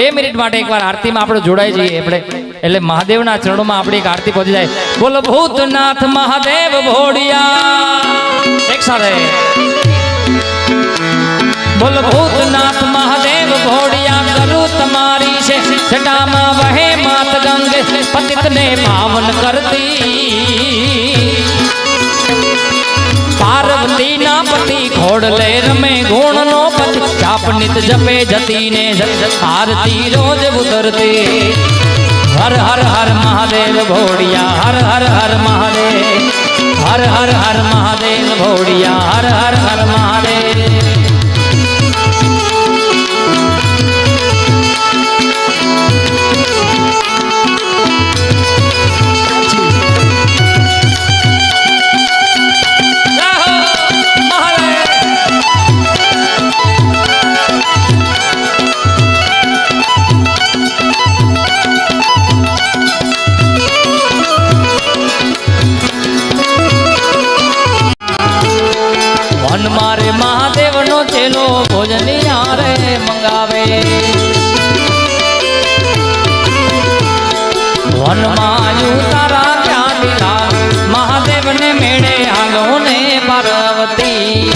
2 minute માટે એકવાર આરતીમાં આપણે જોડાઈ જઈએ આપણે એટલે મહાદેવના ચરણોમાં આપણી એક આરતી પહોંચી જાય. બોલ ભૂતનાથ મહાદેવ ભોળિયા એક સાથે બોલ ભૂતનાથ મહાદેવ ભોળિયા કરું તમારી છે જટામાં વહે માત ગંગે પતિતને પાવન કરતી પાર્વતી ના પતિ ઘોડલે રમે ગુણ નો પતિ જાપ નિત જપે જતી ને આરતી રોજ ઉતરતી હર હર હર મહાદેવ ભોળિયા હર હર હર મહાદેવ હર હર હર મહાદેવ ભોળિયા હર હર હર મહાદેવ. મારે મહાદેવ નો ચેલો ભોજનિયા રે મંગાવે વનમાં તારા ક્યાંથી લાવ મહાદેવ ને મેળે હાલો ને પાર્વતી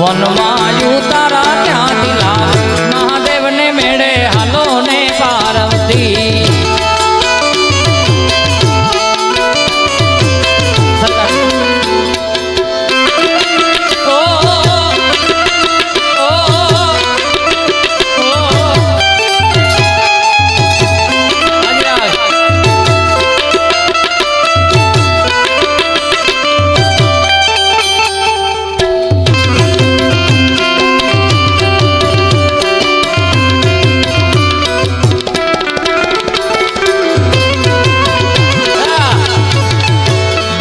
વનમાં તારા ક્યાંથી લાવ મહાદેવ ને મેળે હાલો ને પાર્વતી.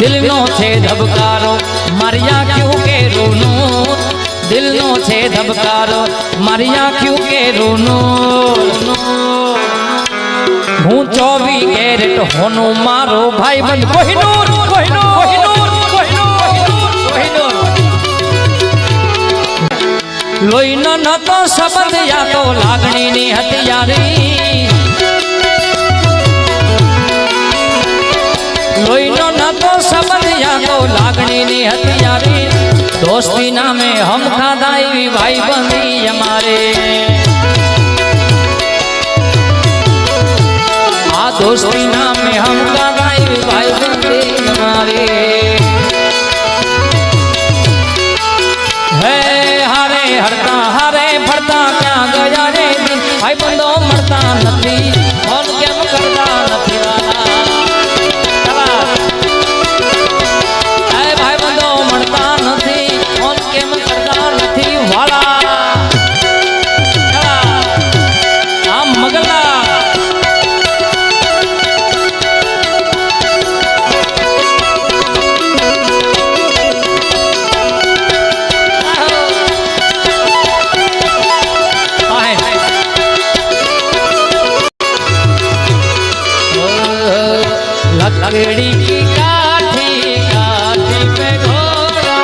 દિલનો છે ધબકારો મારિયા ક્યું કે રોનું દિલનો છે ધબકારો મારિયા ક્યું કે રોનું હું 24 કેરેટ હોનું મારો ભાઈ બંધ કોહિનૂર કોહિનૂર કોહિનૂર કોહિનૂર લોહીનો નતો સંબંધ યા તો લાગણીની હથિયારી લોહીનો નતો સંબંધ યા તો લાગણીની હથિયારી દોસ્તી નામે હમ ખાધા એવી ભાઈ બંધી અમારે આ દોસ્તી નામે હમ ખાધા એવી ભાઈ બંધી અમારે હે હારે હરતા હારે ફરતા ક્યાં ગયા રે ભાઈ બંધો મળતા નથી ફોન કેમ કરતા નથી लकड़ी की काठी काठी पे घोड़ा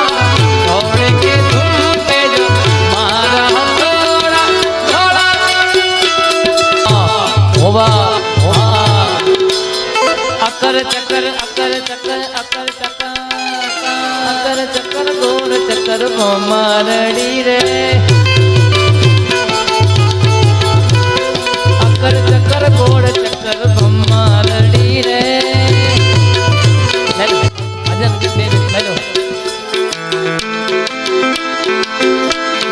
घोड़े के धुन पे जो मारा घोड़ा घोड़ा होवा अकर चक्कर अकर चक्कर अकर चक्कर अकर चक्कर गोर चक्कर मारड़ी रे अकर चक्कर गोर चक्कर मारड़ी रे.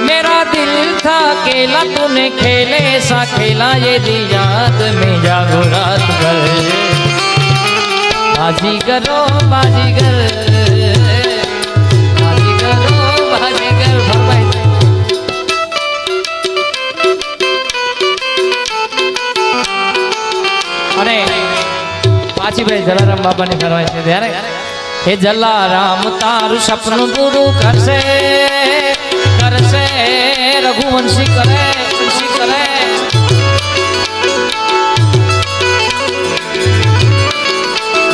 मेरा दिल था अकेला तूने खेले सा खेला ये दी याद में जागो रात भर बाजीगरो बाजीगर बाजीगरो बाजीगर फरमाई अरे पाची भाई जलाराम बाबा ने फरमाई છે ત્યારે हे जलाराम तारू सपनु पूरू करसे करसे रघुवंशी करे वंशी करे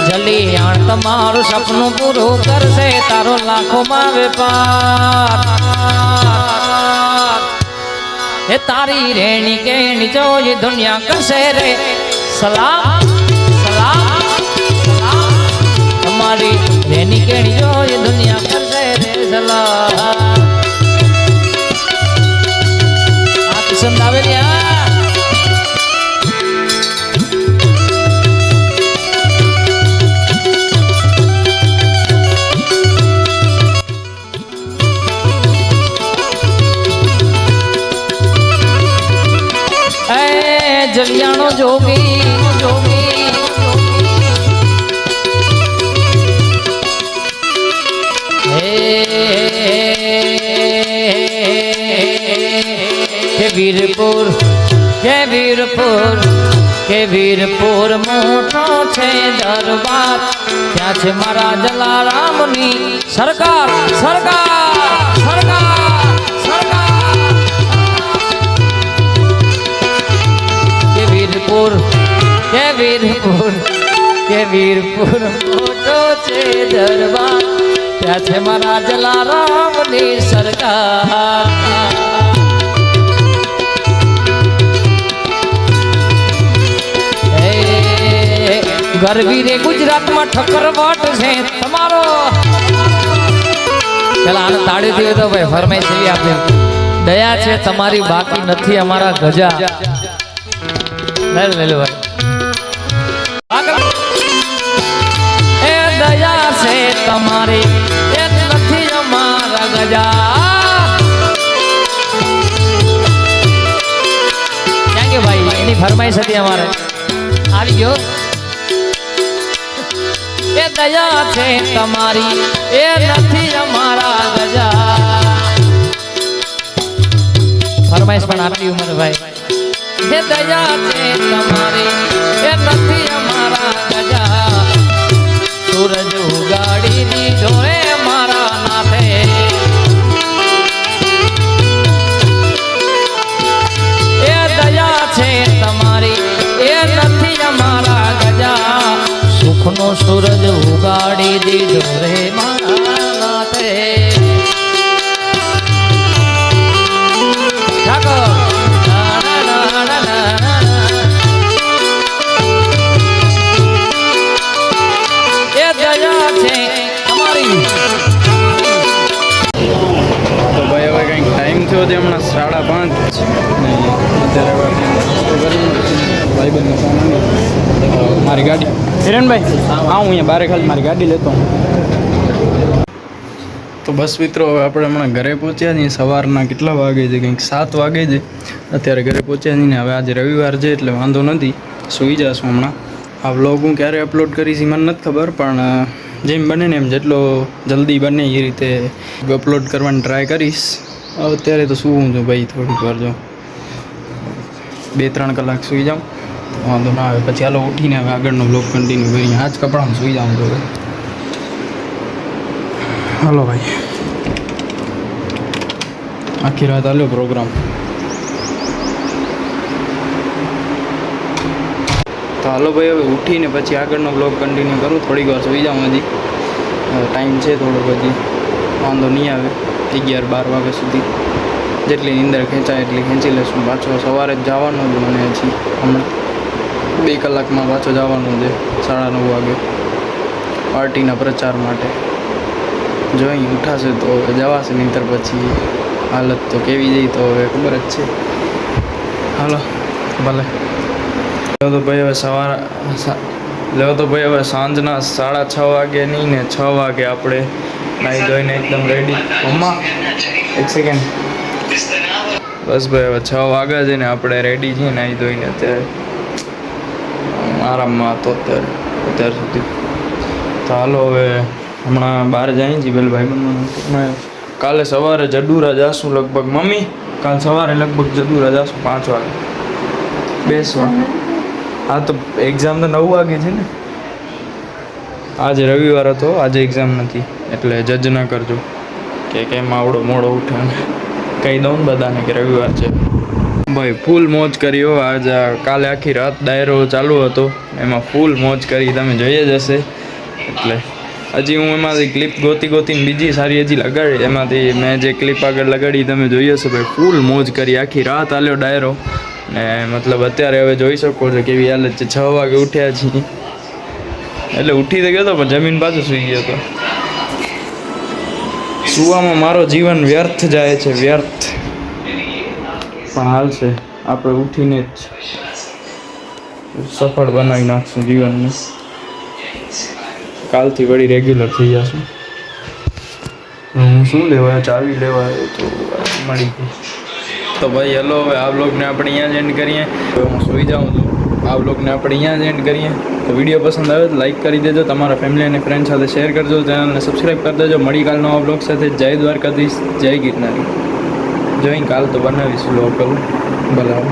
जली आण તમારું સપનું પૂરું કરશે તારો લાખોમાં વેપાર એ તારી રેણી કેણી જોઈ દુનિયા કરશે રે સલામ સલામ સલામ તમારી રેણી કેણી જોઈ દુનિયા કરશે રે સલામ આ કિશન દાવેલિયા જલિયાણો જોગી જોગી હે વીરપુર કે વીરપુર કે વીરપુર મોટો છે દરબાર ત્યાં છે મારા જલારામની સરકાર સરકાર સરકાર સરકાર વીરપુર કે વીરપુર કે વીરપુર મોટો છે દરબાર ત્યાં છે મારા જલારામની સરકાર ગરવી રે ગુજરાતમાં ઠક્કરવટ છે તમારો પેલા આને તાળીથી હોય તો ભાઈ ફરમાઈ છે આપણે દયા છે તમારી બાકી નથી અમારા ગજા ले लो ए दया से तुम्हारी ए નથી અમારા ગજા ક્યાં કે ભાઈ એની ફરમાઈશ હતી અમારે આવી ગયો એ દયા છે તમારી એ નથી અમારા ગજા ફરમાઈશ પણ આટલી ઉંમર ભાઈ હે દયા છે તમારી એ નથી અમારા ગજા સૂરજ ઉગાડી દીધો રે મારા નાથે એ દયા છે તમારી એ નથી અમારા ગજા સુખનો સૂરજ ઉગાડી દીધો રે મારા નાથે ઠાકોર હમણાં 5:30 ને અત્યારે ભાઈબંધનો ફોન આવ્યો મારી ગાડી હિરણભાઈ હું અહીંયા બારે ખાલી મારી ગાડી લેતો તો બસ મિત્રો હવે આપણે હમણાં ઘરે પહોંચ્યા છીએ સવારના કેટલા વાગે છે કંઈક 7 વાગે છે અત્યારે ઘરે પહોંચ્યા છીએ ને હવે આજે રવિવાર છે એટલે વાંધો નથી સૂઈ જશું હમણાં આ વ્લોગ હું ક્યારે અપલોડ કરીશ મને નથી ખબર પણ જેમ બને ને એમ જેટલો જલ્દી બને એ રીતે અપલોડ કરવાની ટ્રાય કરીશ અત્યારે તો સૂવું છું ભાઈ થોડીક વાર જો 2-3 કલાક સૂઈ જાઉં વાંધો ના આવે પછી હાલો ઉઠીને હવે આગળનો બ્લોગ કન્ટિન્યુ કરીએ આજ કપડામાં સૂઈ જાઉં તો હાલો ભાઈ આખી રાત હાલ્યો પ્રોગ્રામ તો હાલો ભાઈ હવે ઉઠીને પછી આગળનો બ્લોગ કન્ટિન્યુ કરું થોડીક વાર સૂઈ જાઉં હજી ટાઈમ છે થોડો પછી વાંધો નહીં આવે 11-12 વાગ્યા સુધી જેટલી નીંદર ખેંચાય એટલી ખેંચી લઈશું પાછો સવારે જ જવાનું જ મને હજી હમણાં 2 કલાકમાં પાછો જવાનું છે 9:30 વાગે પાર્ટીના પ્રચાર માટે જોઈ ઉઠાશે તો જવાશે નહીંતર પછી હાલત તો કેવી જઈ તો હવે ખબર જ છે હાલો ભલે તો ભાઈ હવે હવે સાંજના 6:30 વાગે નહીં ને 6 વાગે આપણે નાહી ધોઈને એકદમ રેડી મમ્મા એક સેકન્ડ બસ ભાઈ હવે 6 વાગ્યા છે ને આપણે રેડી છીએ નાહી ધોઈને અત્યારે આરામમાં હતો અત્યાર સુધી તો હાલો હવે હમણાં બહાર જઈએ છીએ પેલા ભાઈબંધો કાલે સવારે જડુરા જાશું લગભગ મમ્મી કાલ સવારે લગભગ જડુરા જાશું 5 વાગે બેસવા હા તો એક્ઝામ તો 9 વાગે છે ને આજે રવિવાર હતો આજે એક્ઝામ નથી એટલે જજ ના કરજો કે કેમ આવડો મોડો ઉઠે કહી દઉં ને બધાને કે રવિવાર છે ભાઈ ફૂલ મોજ કરી હો આજ કાલે આખી રાત ડાયરો ચાલુ હતો એમાં ફૂલ મોજ કરી તમે જોઈએ જ હશે એટલે હજી હું એમાંથી ક્લિપ ગોતીને બીજી સારી હજી લગાડી, એમાંથી મેં જે ક્લિપ આગળ લગાડી તમે જોઈ હશે ભાઈ, ફૂલ મોજ કરી, આખી રાત આલ્યો ડાયરો. ને મતલબ અત્યારે હવે જોઈ શકો છો કેવી હાલત છે. 6 વાગે ઉઠ્યા છીએ, એટલે ઉઠી તો ગયો હતો પણ જમીન પાછું સૂઈ ગયો હતો. સુવામાં મારો જીવન વ્યર્થ જાય છે, વ્યર્થ. પણ હાલ છે, આપણે ઉઠીને જ સફળ બનાવી નાખશું જીવનને. કાલથી વળી રેગ્યુલર થઈ જશું. હું શું લેવા ચાવી લેવા આવ્યો તો મળી ગઈ. તો ભાઈ હલો, હવે આ બ્લોગને આપણે અહીંયા જ એન્ડ કરીએ. હવે હું સૂઈ જાઉં છું. આ બ્લોગને આપણે અહીંયા જ એન્ડ કરીએ. તો વિડીયો પસંદ આવે તો લાઈક કરી દેજો, તમારા ફેમિલી અને ફ્રેન્ડ સાથે શેર કરજો, ચેનલને સબસ્ક્રાઈબ કરી દેજો. મળી કાલ નવા બ્લોગ સાથે. જય દ્વારકાધીશ, જય ગિરનારી. જોઈને કાલ તો બનાવીશ બ્લોગ કરું ભલા.